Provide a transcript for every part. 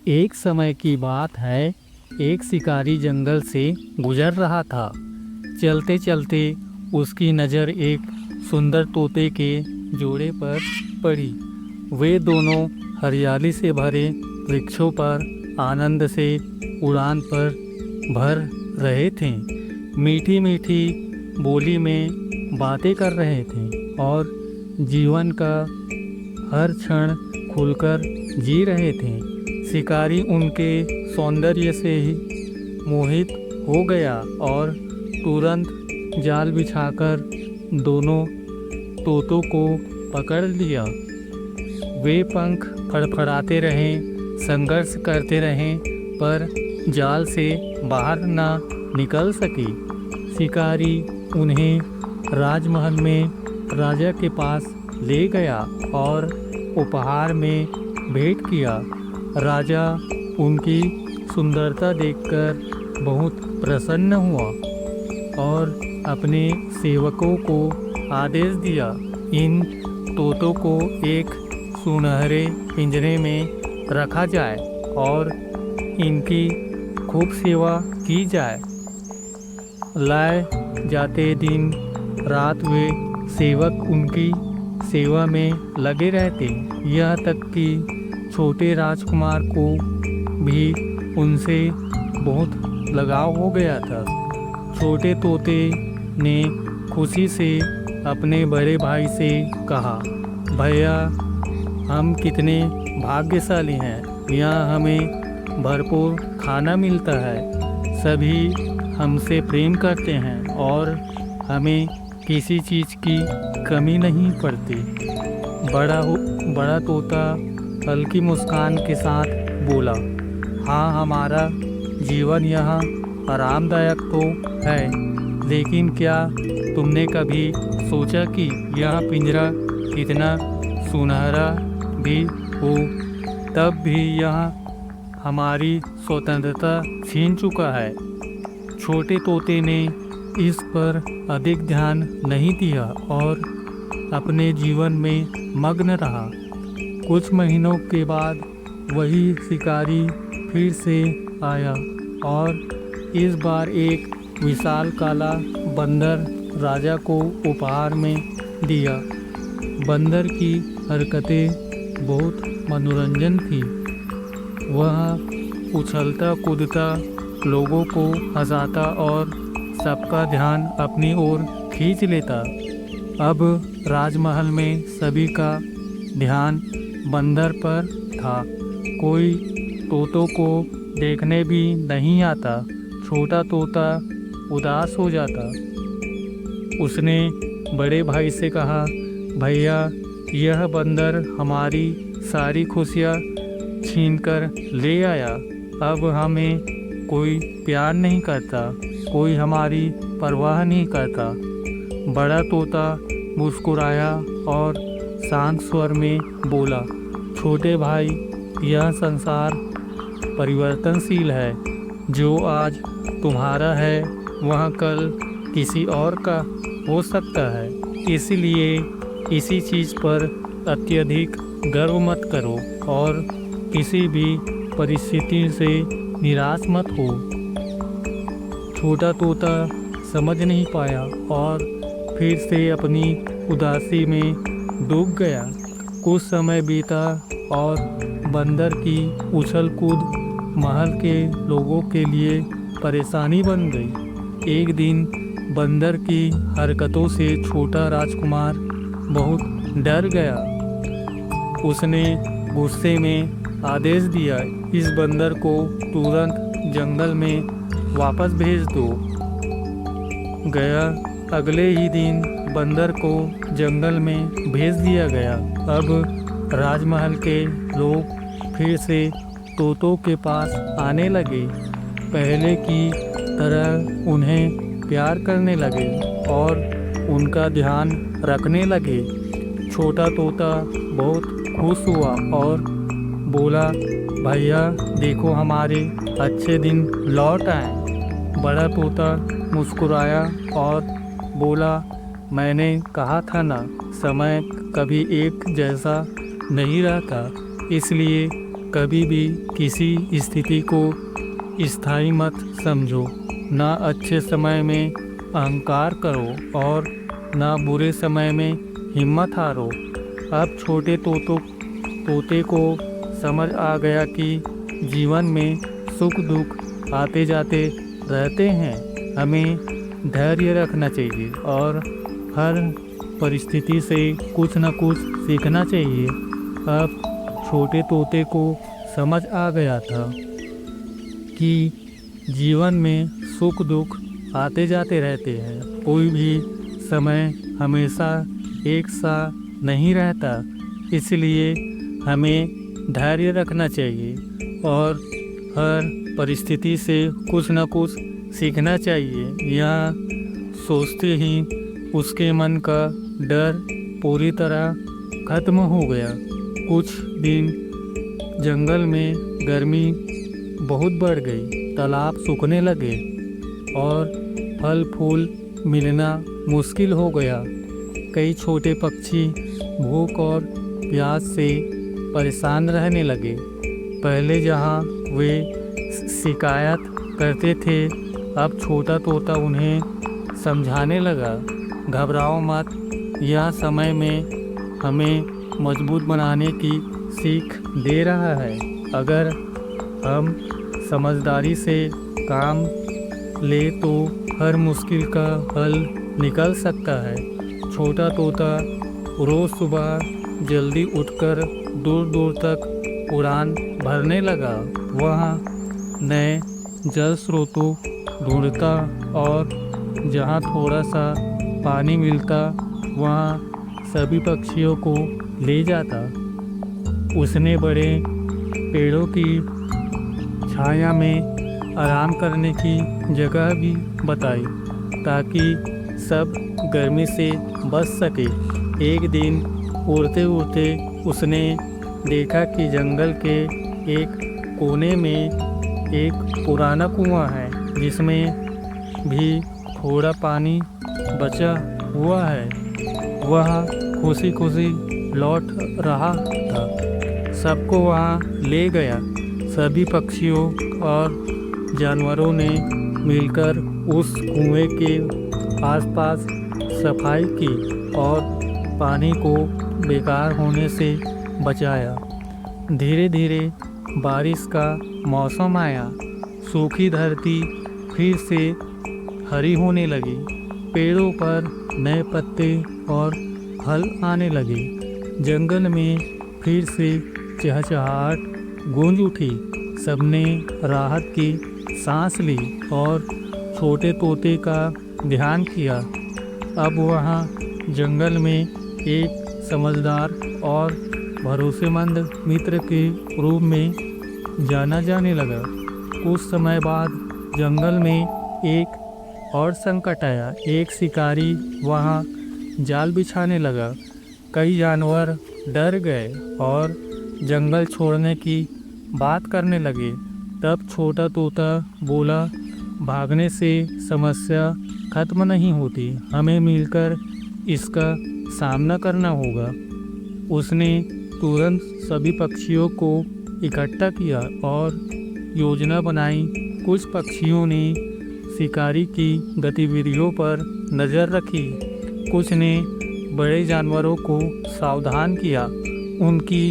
एक समय की बात है। एक शिकारी जंगल से गुजर रहा था। चलते चलते उसकी नज़र एक सुंदर तोते के जोड़े पर पड़ी। वे दोनों हरियाली से भरे वृक्षों पर आनंद से उड़ान पर भर रहे थे। मीठी मीठी बोली में बातें कर रहे थे और जीवन का हर क्षण खुलकर जी रहे थे। शिकारी उनके सौंदर्य से ही मोहित हो गया और तुरंत जाल बिछाकर दोनों तोतों को पकड़ लिया। वे पंख फड़फड़ाते रहे, संघर्ष करते रहे, पर जाल से बाहर ना निकल सके। शिकारी उन्हें राजमहल में राजा के पास ले गया और उपहार में भेंट किया। राजा उनकी सुंदरता देखकर बहुत प्रसन्न हुआ और अपने सेवकों को आदेश दिया, इन तोतों को एक सुनहरे पिंजरे में रखा जाए और इनकी खूब सेवा की जाए। लाए जाते दिन रात वे सेवक उनकी सेवा में लगे रहते, यह तक कि छोटे राजकुमार को भी उनसे बहुत लगाव हो गया था। छोटे तोते ने खुशी से अपने बड़े भाई से कहा, भैया, हम कितने भाग्यशाली हैं। यहाँ हमें भरपूर खाना मिलता है, सभी हमसे प्रेम करते हैं और हमें किसी चीज़ की कमी नहीं पड़ती। बड़ा तोता हल्की मुस्कान के साथ बोला, हाँ, हमारा जीवन यहाँ आरामदायक तो है, लेकिन क्या तुमने कभी सोचा कि यह पिंजरा कितना सुनहरा भी हो, तब भी यह हमारी स्वतंत्रता छीन चुका है। छोटे तोते ने इस पर अधिक ध्यान नहीं दिया और अपने जीवन में मग्न रहा। कुछ महीनों के बाद वही शिकारी फिर से आया और इस बार एक विशाल काला बंदर राजा को उपहार में दिया। बंदर की हरकतें बहुत मनोरंजन थी। वह उछलता कूदता, लोगों को हंसाता और सबका ध्यान अपनी ओर खींच लेता। अब राजमहल में सभी का ध्यान बंदर पर था। कोई तोतों को देखने भी नहीं आता। छोटा तोता उदास हो जाता। उसने बड़े भाई से कहा, भैया, यह बंदर हमारी सारी खुशियाँ छीनकर ले आया। अब हमें कोई प्यार नहीं करता, कोई हमारी परवाह नहीं करता। बड़ा तोता मुस्कुराया और शांत स्वर में बोला, छोटे भाई, यह संसार परिवर्तनशील है। जो आज तुम्हारा है वह कल किसी और का हो सकता है। इसलिए किसी चीज़ पर अत्यधिक गर्व मत करो और किसी भी परिस्थिति से निराश मत हो। छोटा तोता समझ नहीं पाया और फिर से अपनी उदासी में डूब गया। कुछ समय बीता और बंदर की उछल कूद महल के लोगों के लिए परेशानी बन गई। एक दिन बंदर की हरकतों से छोटा राजकुमार बहुत डर गया। उसने गुस्से में आदेश दिया, इस बंदर को तुरंत जंगल में वापस भेज दो। गया अगले ही दिन बंदर को जंगल में भेज दिया गया। अब राजमहल के लोग फिर से तोतों के पास आने लगे। पहले की तरह उन्हें प्यार करने लगे और उनका ध्यान रखने लगे। छोटा तोता बहुत खुश हुआ और बोला, भैया, देखो, हमारे अच्छे दिन लौट आए। बड़ा तोता मुस्कुराया और बोला, मैंने कहा था ना, समय कभी एक जैसा नहीं रहता, इसलिए कभी भी किसी स्थिति को स्थायी मत समझो। ना अच्छे समय में अहंकार करो और ना बुरे समय में हिम्मत हारो। अब छोटे तोते को समझ आ गया कि जीवन में सुख दुख आते जाते रहते हैं। हमें धैर्य रखना चाहिए और हर परिस्थिति से कुछ न कुछ सीखना चाहिए। अब छोटे तोते को समझ आ गया था कि जीवन में सुख दुख आते जाते रहते हैं। कोई भी समय हमेशा एक सा नहीं रहता, इसलिए हमें धैर्य रखना चाहिए और हर परिस्थिति से कुछ न कुछ सीखना चाहिए। यह सोचते ही उसके मन का डर पूरी तरह खत्म हो गया। कुछ दिन जंगल में गर्मी बहुत बढ़ गई, तालाब सूखने लगे और फल फूल मिलना मुश्किल हो गया। कई छोटे पक्षी भूख और प्यास से परेशान रहने लगे। पहले जहाँ वे शिकायत करते थे, अब छोटा तोता उन्हें समझाने लगा, घबराओ मत, यह समय में हमें मजबूत बनाने की सीख दे रहा है। अगर हम समझदारी से काम ले तो हर मुश्किल का हल निकल सकता है। छोटा तोता रोज़ सुबह जल्दी उठकर दूर दूर तक उड़ान भरने लगा। वह नए जल स्रोतों ढूंढता और जहाँ थोड़ा सा पानी मिलता वहाँ सभी पक्षियों को ले जाता। उसने बड़े पेड़ों की छाया में आराम करने की जगह भी बताई ताकि सब गर्मी से बच सके। एक दिन उड़ते उड़ते उसने देखा कि जंगल के एक कोने में एक पुराना कुआं है जिसमें भी थोड़ा पानी बचा हुआ है। वह खुशी खुशी लौट रहा था। सबको वहाँ ले गया। सभी पक्षियों और जानवरों ने मिलकर उस कुएं के आसपास सफाई की और पानी को बेकार होने से बचाया। धीरे धीरे बारिश का मौसम आया। सूखी धरती फिर से हरी होने लगी। पेड़ों पर नए पत्ते और फल आने लगे। जंगल में फिर से चहचहाहट गूंज उठी। सबने राहत की सांस ली और छोटे तोते का ध्यान किया। अब वहाँ जंगल में एक समझदार और भरोसेमंद मित्र के रूप में जाना जाने लगा। कुछ समय बाद जंगल में एक और संकट आया। एक शिकारी वहाँ जाल बिछाने लगा। कई जानवर डर गए और जंगल छोड़ने की बात करने लगे। तब छोटा तोता बोला, भागने से समस्या खत्म नहीं होती, हमें मिलकर इसका सामना करना होगा। उसने तुरंत सभी पक्षियों को इकट्ठा किया और योजना बनाई। कुछ पक्षियों ने शिकारी की गतिविधियों पर नज़र रखी। कुछ ने बड़े जानवरों को सावधान किया। उनकी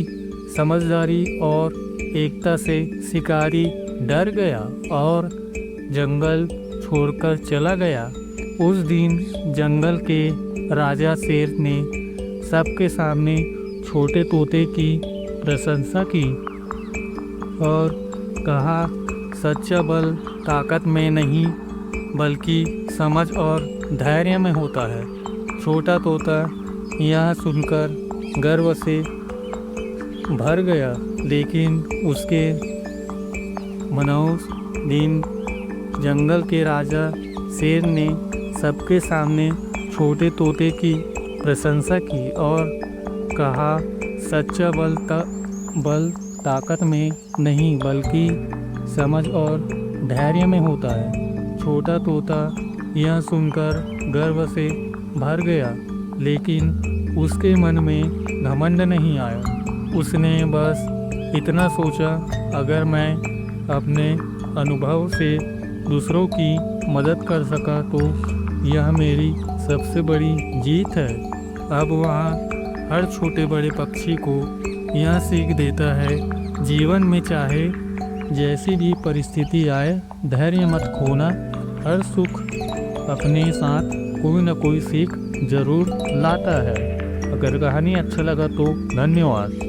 समझदारी और एकता से शिकारी डर गया और जंगल छोड़कर चला गया। उस दिन जंगल के राजा शेर ने सबके सामने छोटे तोते की प्रशंसा की और कहा, सच्चा बल ताकत में नहीं बल्कि समझ और धैर्य में होता है। छोटा तोता यह सुनकर गर्व से भर गया, लेकिन उसके मनौस दिन जंगल के राजा शेर ने सबके सामने छोटे तोते की प्रशंसा की और कहा, सच्चा बल ताकत में नहीं बल्कि समझ और धैर्य में होता है। छोटा तोता यह सुनकर गर्व से भर गया, लेकिन उसके मन में घमंड नहीं आया। उसने बस इतना सोचा, अगर मैं अपने अनुभव से दूसरों की मदद कर सका तो यह मेरी सबसे बड़ी जीत है। अब वहाँ हर छोटे बड़े पक्षी को यह सीख देता है, जीवन में चाहे जैसी भी परिस्थिति आए, धैर्य मत खोना। हर सुख अपने साथ कोई न कोई सीख जरूर लाता है। अगर कहानी अच्छा लगा तो धन्यवाद।